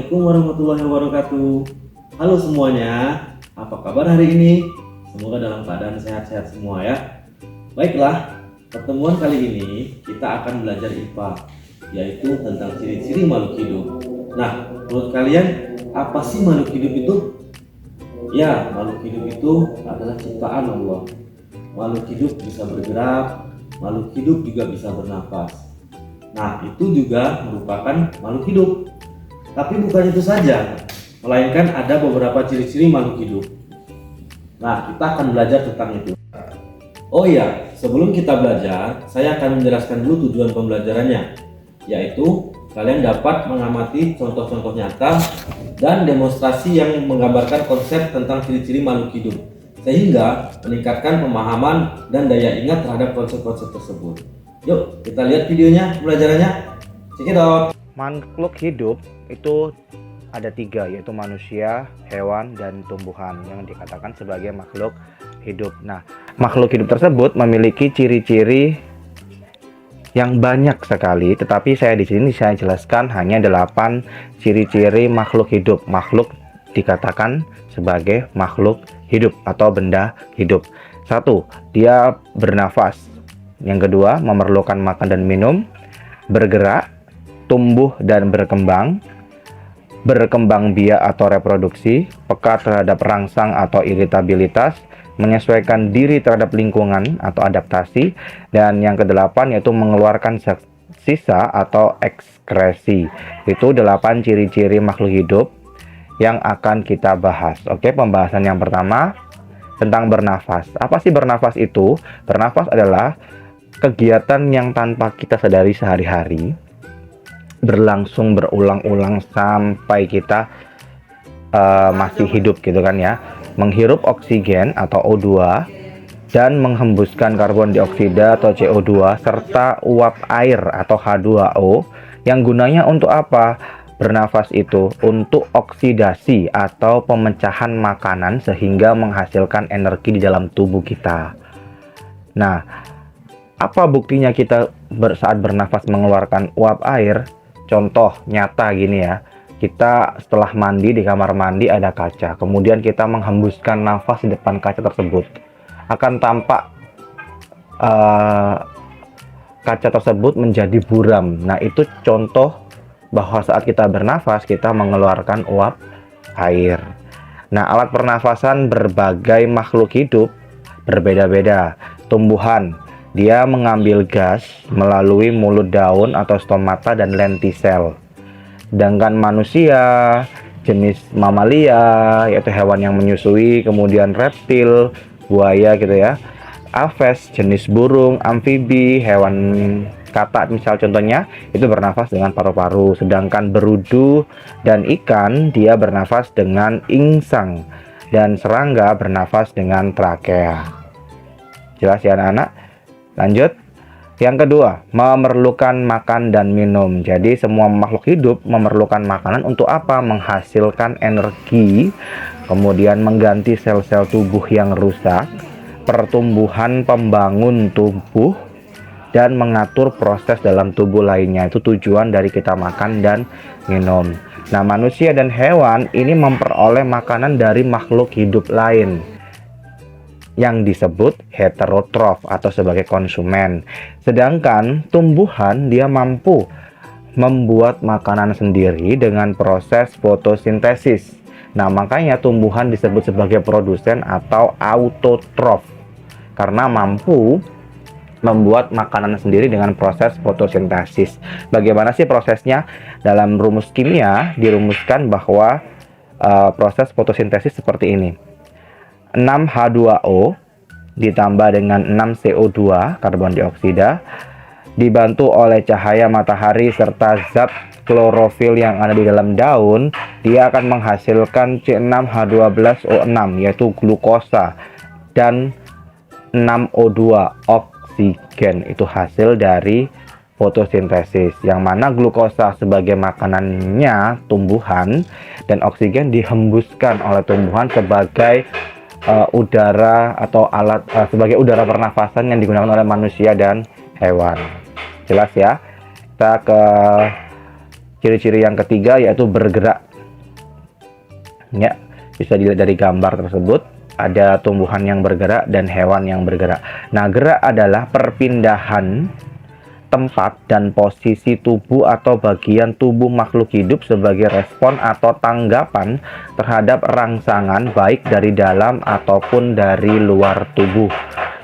Assalamualaikum warahmatullahi wabarakatuh. Halo semuanya, apa kabar hari ini? Semoga dalam keadaan sehat-sehat semua ya. Baiklah, pertemuan kali ini kita akan belajar IPA, yaitu tentang ciri-ciri makhluk hidup. Nah, menurut kalian apa sih makhluk hidup itu? Ya, makhluk hidup itu adalah ciptaan Allah. Makhluk hidup bisa bergerak, makhluk hidup juga bisa bernafas. Nah, itu juga merupakan makhluk hidup. Tapi bukan itu saja, melainkan ada beberapa ciri-ciri makhluk hidup. Nah, kita akan belajar tentang itu. Oh iya, sebelum kita belajar, saya akan menjelaskan dulu tujuan pembelajarannya, yaitu kalian dapat mengamati contoh-contoh nyata dan demonstrasi yang menggambarkan konsep tentang ciri-ciri makhluk hidup, sehingga meningkatkan pemahaman dan daya ingat terhadap konsep-konsep tersebut. Yuk, kita lihat videonya pembelajarannya. Check it out. Makhluk hidup itu ada tiga, yaitu manusia, hewan, dan tumbuhan yang dikatakan sebagai makhluk hidup. Nah, makhluk hidup tersebut memiliki ciri-ciri yang banyak sekali, tetapi di sini saya jelaskan hanya 8 ciri-ciri makhluk hidup. Makhluk dikatakan sebagai makhluk hidup atau benda hidup. 1. Dia bernafas. Yang kedua, memerlukan makan dan minum, bergerak, tumbuh dan berkembang biak atau reproduksi, peka terhadap rangsang atau iritabilitas, menyesuaikan diri terhadap lingkungan atau adaptasi, dan yang kedelapan yaitu mengeluarkan sisa atau ekskresi. Itu 8 ciri-ciri makhluk hidup yang akan kita bahas. Oke, pembahasan yang pertama tentang bernafas. Apa sih bernafas itu? Bernafas adalah kegiatan yang tanpa kita sadari sehari-hari, berlangsung berulang-ulang sampai kita masih hidup gitu kan ya. Menghirup oksigen atau O2 dan menghembuskan karbon dioksida atau CO2 serta uap air atau H2O yang gunanya untuk apa? Bernafas itu untuk oksidasi atau pemecahan makanan sehingga menghasilkan energi di dalam tubuh kita. Nah, apa buktinya kita saat bernafas mengeluarkan uap air? Contoh nyata gini ya, kita setelah mandi di kamar mandi ada kaca, kemudian kita menghembuskan nafas di depan kaca tersebut, akan tampak kaca tersebut menjadi buram. Nah, itu contoh bahwa saat kita bernafas kita mengeluarkan uap air. Nah, alat pernafasan berbagai makhluk hidup berbeda-beda. Tumbuhan, dia mengambil gas melalui mulut daun atau stomata dan lentisel. Sedangkan manusia, jenis mamalia, yaitu hewan yang menyusui, kemudian reptil, buaya gitu ya. Aves, jenis burung, amfibi, hewan katak misal contohnya, itu bernafas dengan paru-paru. Sedangkan berudu dan ikan, dia bernafas dengan insang. Dan serangga bernafas dengan trakea. Jelas ya anak-anak? Lanjut, yang kedua, memerlukan makan dan minum. Jadi semua makhluk hidup memerlukan makanan untuk apa? Menghasilkan energi, kemudian mengganti sel-sel tubuh yang rusak, pertumbuhan pembangun tubuh, dan mengatur proses dalam tubuh lainnya. Itu tujuan dari kita makan dan minum. Nah, manusia dan hewan ini memperoleh makanan dari makhluk hidup lain yang disebut heterotrof atau sebagai konsumen. Sedangkan tumbuhan dia mampu membuat makanan sendiri dengan proses fotosintesis. Nah, makanya tumbuhan disebut sebagai produsen atau autotrof karena mampu membuat makanan sendiri dengan proses fotosintesis. Bagaimana sih prosesnya? Dalam rumus kimia dirumuskan bahwa proses fotosintesis seperti ini. 6H2O ditambah dengan 6CO2 karbon dioksida dibantu oleh cahaya matahari serta zat klorofil yang ada di dalam daun, dia akan menghasilkan C6H12O6 yaitu glukosa dan 6O2 oksigen. Itu hasil dari fotosintesis, yang mana glukosa sebagai makanannya tumbuhan dan oksigen dihembuskan oleh tumbuhan sebagai udara atau alat sebagai udara pernafasan yang digunakan oleh manusia dan hewan. Jelas ya? Kita ke ciri-ciri yang ketiga, yaitu bergerak. Ya, bisa dilihat dari gambar tersebut, ada tumbuhan yang bergerak dan hewan yang bergerak. Nah, gerak adalah perpindahan tempat dan posisi tubuh atau bagian tubuh makhluk hidup sebagai respon atau tanggapan terhadap rangsangan baik dari dalam ataupun dari luar tubuh.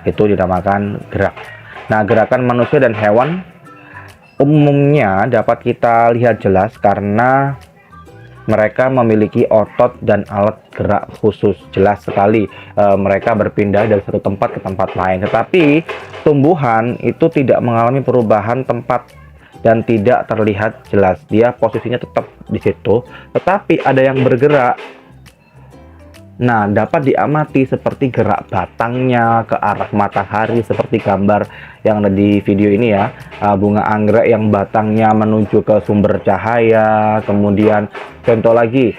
Itu dinamakan gerak. Nah, gerakan manusia dan hewan umumnya dapat kita lihat jelas karena mereka memiliki otot dan alat gerak khusus. Jelas sekali mereka berpindah dari satu tempat ke tempat lain. Tetapi tumbuhan itu tidak mengalami perubahan tempat dan tidak terlihat jelas. Dia posisinya tetap di situ, tetapi ada yang bergerak. Nah, dapat diamati seperti gerak batangnya ke arah matahari seperti gambar yang ada di video ini ya. Bunga anggrek yang batangnya menuju ke sumber cahaya. Kemudian contoh lagi,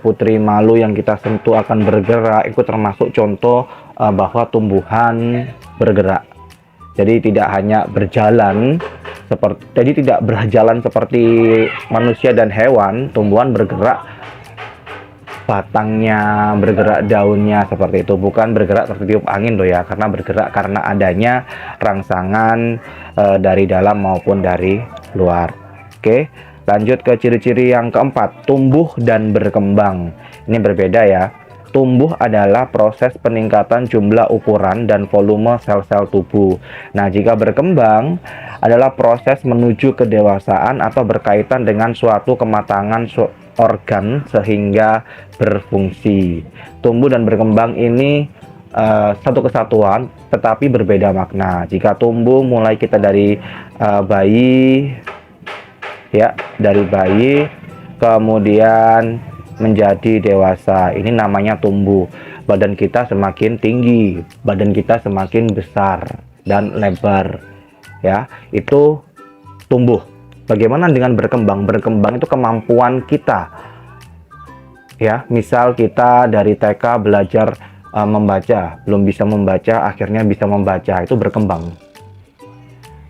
putri malu yang kita sentuh akan bergerak. Itu termasuk contoh bahwa tumbuhan bergerak. Jadi tidak hanya berjalan tidak berjalan seperti manusia dan hewan. Tumbuhan bergerak, batangnya bergerak, daunnya seperti itu, bukan bergerak seperti tiup angin loh ya, karena bergerak karena adanya rangsangan dari dalam maupun dari luar. Oke, lanjut ke ciri-ciri yang keempat, tumbuh dan berkembang. Ini berbeda ya. Tumbuh adalah proses peningkatan jumlah ukuran dan volume sel-sel tubuh. Nah, jika berkembang adalah proses menuju kedewasaan atau berkaitan dengan suatu kematangan organ sehingga berfungsi. Tumbuh dan berkembang ini satu kesatuan tetapi berbeda makna. Jika tumbuh mulai kita dari bayi ya, dari bayi kemudian menjadi dewasa, ini namanya tumbuh. Badan kita semakin tinggi, badan kita semakin besar dan lebar ya, itu tumbuh. Bagaimana dengan berkembang? Berkembang itu kemampuan kita. Ya, misal kita dari TK belajar membaca, belum bisa membaca, akhirnya bisa membaca, itu berkembang.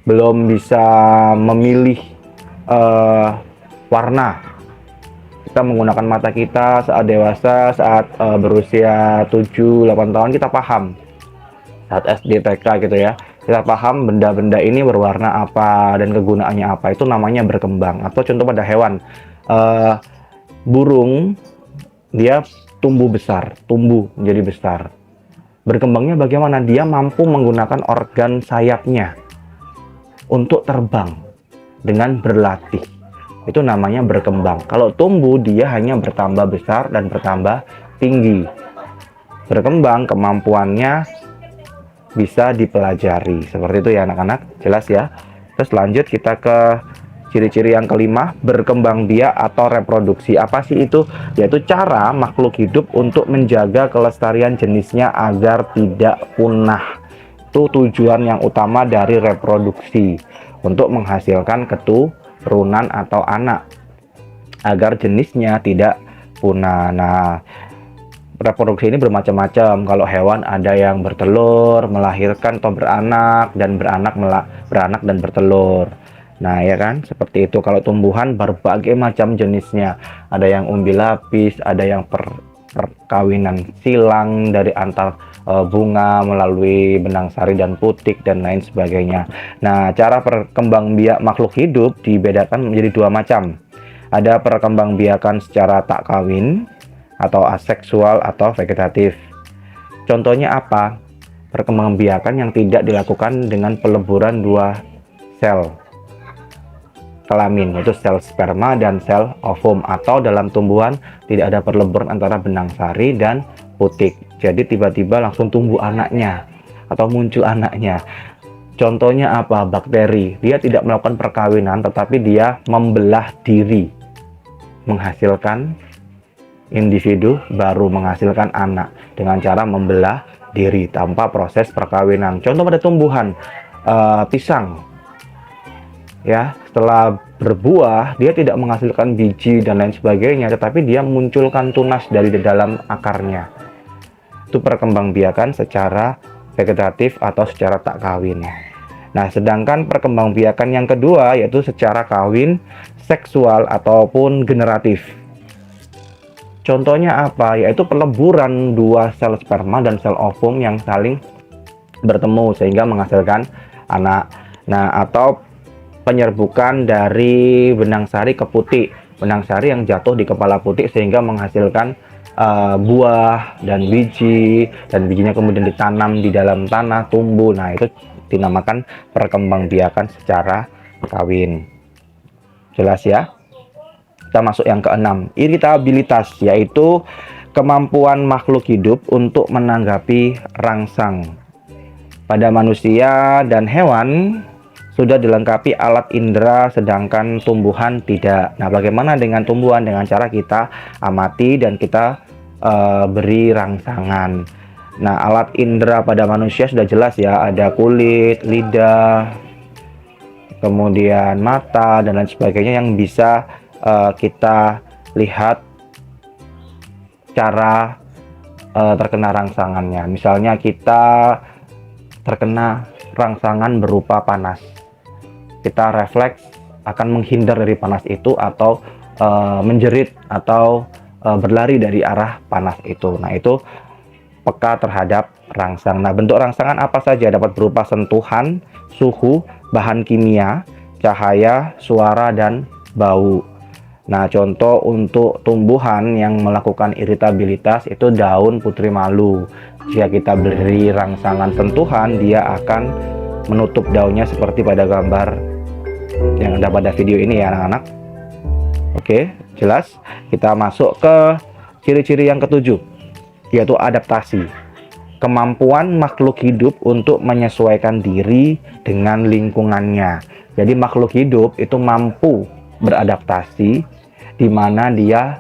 Belum bisa memilih warna. Kita menggunakan mata kita saat dewasa, saat berusia 7-8 tahun kita paham. Saat SD, TK gitu ya. Kita paham benda-benda ini berwarna apa dan kegunaannya apa, itu namanya berkembang. Atau contoh pada hewan, burung dia tumbuh besar, tumbuh menjadi besar. Berkembangnya bagaimana? Dia mampu menggunakan organ sayapnya untuk terbang dengan berlatih. Itu namanya berkembang. Kalau tumbuh dia hanya bertambah besar dan bertambah tinggi. Berkembang kemampuannya bisa dipelajari. Seperti itu ya anak-anak, jelas ya. Terus lanjut kita ke ciri-ciri yang kelima, berkembang biak atau reproduksi. Apa sih itu? Yaitu cara makhluk hidup untuk menjaga kelestarian jenisnya agar tidak punah. Itu tujuan yang utama dari reproduksi, untuk menghasilkan keturunan atau anak agar jenisnya tidak punah. Nah, reproduksi ini bermacam-macam. Kalau hewan ada yang bertelur, melahirkan atau beranak, dan beranak dan bertelur. Nah, ya kan, seperti itu. Kalau tumbuhan berbagai macam jenisnya. Ada yang umbi lapis, ada yang perkawinan silang dari antar bunga melalui benang sari dan putik dan lain sebagainya. Nah, cara perkembangbiak makhluk hidup dibedakan menjadi dua macam. Ada perkembangbiakan secara tak kawin atau aseksual atau vegetatif. Contohnya apa? Perkembangbiakan yang tidak dilakukan dengan peleburan dua sel kelamin, yaitu sel sperma dan sel ovum, atau dalam tumbuhan tidak ada perleburan antara benang sari dan putik. Jadi tiba-tiba langsung tumbuh anaknya atau muncul anaknya. Contohnya apa? Bakteri. Dia tidak melakukan perkawinan tetapi dia membelah diri, menghasilkan individu baru, menghasilkan anak dengan cara membelah diri tanpa proses perkawinan. Contoh pada tumbuhan, pisang ya, setelah berbuah dia tidak menghasilkan biji dan lain sebagainya, tetapi dia munculkan tunas dari dalam akarnya. Itu perkembangbiakan secara vegetatif atau secara tak kawin. Nah, sedangkan perkembangbiakan yang kedua yaitu secara kawin, seksual ataupun generatif. Contohnya apa? Yaitu peleburan dua sel sperma dan sel ovum yang saling bertemu sehingga menghasilkan anak. Nah, atau penyerbukan dari benang sari ke putih, benang sari yang jatuh di kepala putih sehingga menghasilkan buah dan biji, dan bijinya kemudian ditanam di dalam tanah, tumbuh. Nah, itu dinamakan perkembangbiakan secara kawin. Jelas ya? Kita masuk yang keenam, iritabilitas, yaitu kemampuan makhluk hidup untuk menanggapi rangsang. Pada manusia dan hewan sudah dilengkapi alat indera, sedangkan tumbuhan tidak. Nah, bagaimana dengan tumbuhan? Dengan cara kita amati dan kita beri rangsangan. Nah, alat indera pada manusia sudah jelas ya, ada kulit, lidah, kemudian mata, dan lain sebagainya yang bisa kita lihat cara terkena rangsangannya. Misalnya kita terkena rangsangan berupa panas, kita refleks akan menghindar dari panas itu, atau menjerit atau berlari dari arah panas itu. Nah, itu peka terhadap rangsang. Nah, bentuk rangsangan apa saja? Dapat berupa sentuhan, suhu, bahan kimia, cahaya, suara, dan bau. Nah, contoh untuk tumbuhan yang melakukan iritabilitas itu daun putri malu. Jika kita beri rangsangan sentuhan, dia akan menutup daunnya seperti pada gambar yang ada pada video ini ya anak-anak. Oke, jelas? Kita masuk ke ciri-ciri yang ketujuh, yaitu adaptasi. Kemampuan makhluk hidup untuk menyesuaikan diri dengan lingkungannya. Jadi makhluk hidup itu mampu beradaptasi di mana dia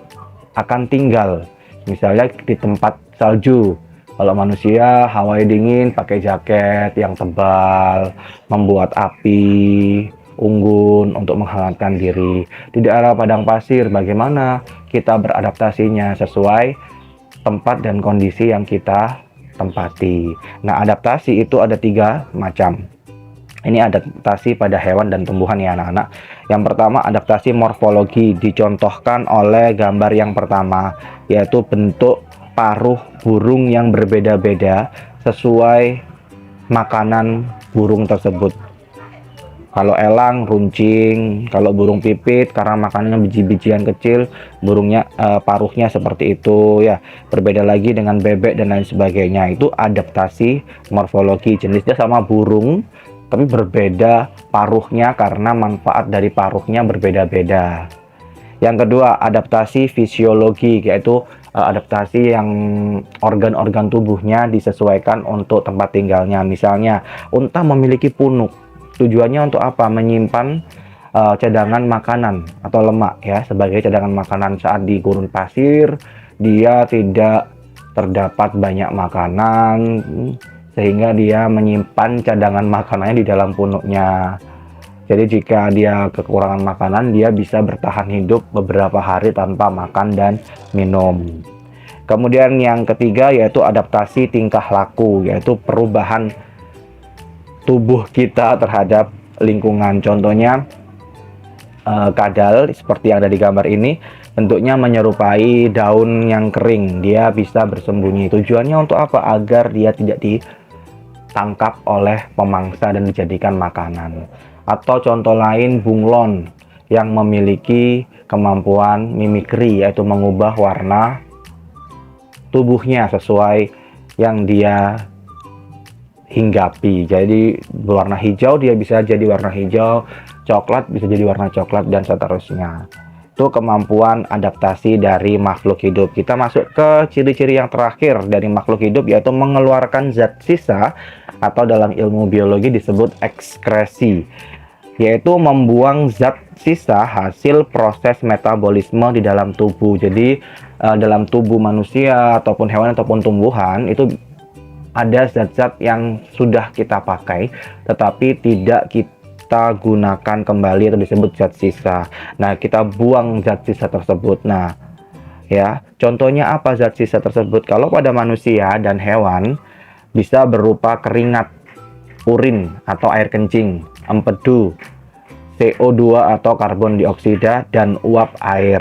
akan tinggal. Misalnya di tempat salju. Kalau manusia hawa dingin pakai jaket yang tebal, membuat api unggun untuk menghangatkan diri. Di daerah padang pasir bagaimana kita beradaptasinya sesuai tempat dan kondisi yang kita tempati. Nah, adaptasi itu ada 3 macam. Ini adaptasi pada hewan dan tumbuhan ya anak-anak. Yang pertama, adaptasi morfologi, dicontohkan oleh gambar yang pertama, yaitu bentuk paruh burung yang berbeda-beda sesuai makanan burung tersebut. Kalau elang runcing, kalau burung pipit karena makanannya biji-bijian kecil, burungnya paruhnya seperti itu ya. Berbeda lagi dengan bebek dan lain sebagainya. Itu adaptasi morfologi, jenisnya sama burung tapi berbeda paruhnya karena manfaat dari paruhnya berbeda-beda. Yang kedua, adaptasi fisiologi, yaitu adaptasi yang organ-organ tubuhnya disesuaikan untuk tempat tinggalnya. Misalnya, unta memiliki punuk. Tujuannya untuk apa? Menyimpan cadangan makanan atau lemak ya, sebagai cadangan makanan saat di gurun pasir. Dia tidak terdapat banyak makanan, sehingga dia menyimpan cadangan makanannya di dalam punuknya. Jadi jika dia kekurangan makanan, dia bisa bertahan hidup beberapa hari tanpa makan dan minum. Kemudian yang ketiga yaitu adaptasi tingkah laku, yaitu perubahan tubuh kita terhadap lingkungan. Contohnya kadal seperti yang ada di gambar ini, bentuknya menyerupai daun yang kering. Dia bisa bersembunyi. Tujuannya untuk apa? Agar dia tidak ditangkap oleh pemangsa dan dijadikan makanan. Atau contoh lain, bunglon yang memiliki kemampuan mimikri, yaitu mengubah warna tubuhnya sesuai yang dia hinggapi. Jadi berwarna hijau dia bisa jadi warna hijau, coklat bisa jadi warna coklat, dan seterusnya. Itu kemampuan adaptasi dari makhluk hidup. Kita masuk ke ciri-ciri yang terakhir dari makhluk hidup, yaitu mengeluarkan zat sisa atau dalam ilmu biologi disebut ekskresi, yaitu membuang zat sisa hasil proses metabolisme di dalam tubuh. Jadi dalam tubuh manusia ataupun hewan ataupun tumbuhan itu ada zat-zat yang sudah kita pakai tetapi tidak kita gunakan kembali atau disebut zat sisa. Nah, kita buang zat sisa tersebut. Nah, ya, contohnya apa zat sisa tersebut? Kalau pada manusia dan hewan bisa berupa keringat, urin atau air kencing, empedu, CO2 atau karbon dioksida, dan uap air.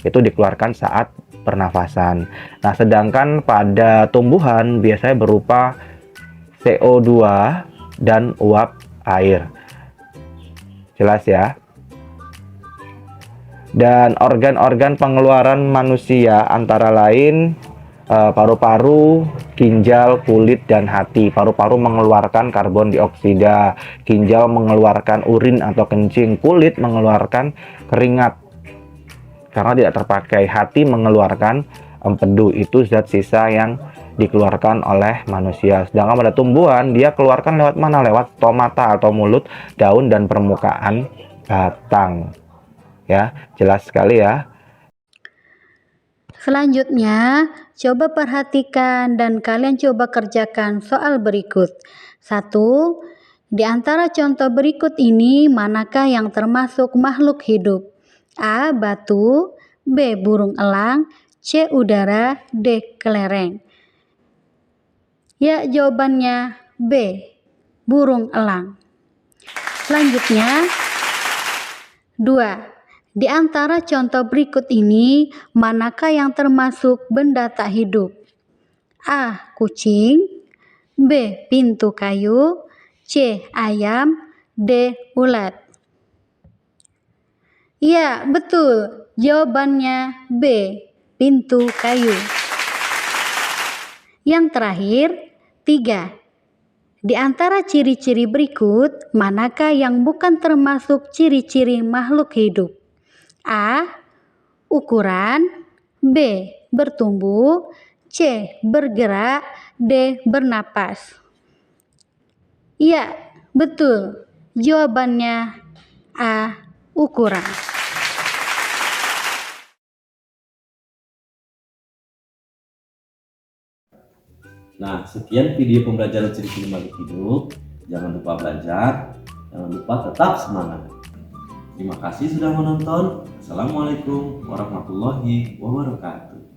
Itu dikeluarkan saat pernafasan. Nah, sedangkan pada tumbuhan biasanya berupa CO2 dan uap air. Jelas ya? Dan organ-organ pengeluaran manusia antara lain paru-paru, ginjal, kulit, dan hati. Paru-paru mengeluarkan karbon dioksida, ginjal mengeluarkan urin atau kencing, kulit mengeluarkan keringat karena tidak terpakai, hati mengeluarkan empedu, itu zat sisa yang dikeluarkan oleh manusia. Sedangkan pada tumbuhan dia keluarkan lewat mana? Lewat stomata atau mulut, daun, dan permukaan batang. Ya, jelas sekali ya. Selanjutnya, coba perhatikan dan kalian coba kerjakan soal berikut. 1. Di antara contoh berikut ini, manakah yang termasuk makhluk hidup? A. Batu, B. Burung elang, C. Udara, D. Kelereng. Ya, jawabannya B. Burung elang. Selanjutnya, 2. Di antara contoh berikut ini, manakah yang termasuk benda tak hidup? A. Kucing, B. Pintu kayu, C. Ayam, D. Ulat. Ya, betul. Jawabannya B. Pintu kayu. Yang terakhir, 3. Di antara ciri-ciri berikut, manakah yang bukan termasuk ciri-ciri makhluk hidup? A. Ukuran, B. Bertumbuh, C. Bergerak, D. Bernapas. Ya, betul. Jawabannya A. Ukuran. Nah, sekian video pembelajaran ciri-ciri makhluk hidup. Jangan lupa belajar, jangan lupa tetap semangat. Terima kasih sudah menonton. Assalamualaikum warahmatullahi wabarakatuh.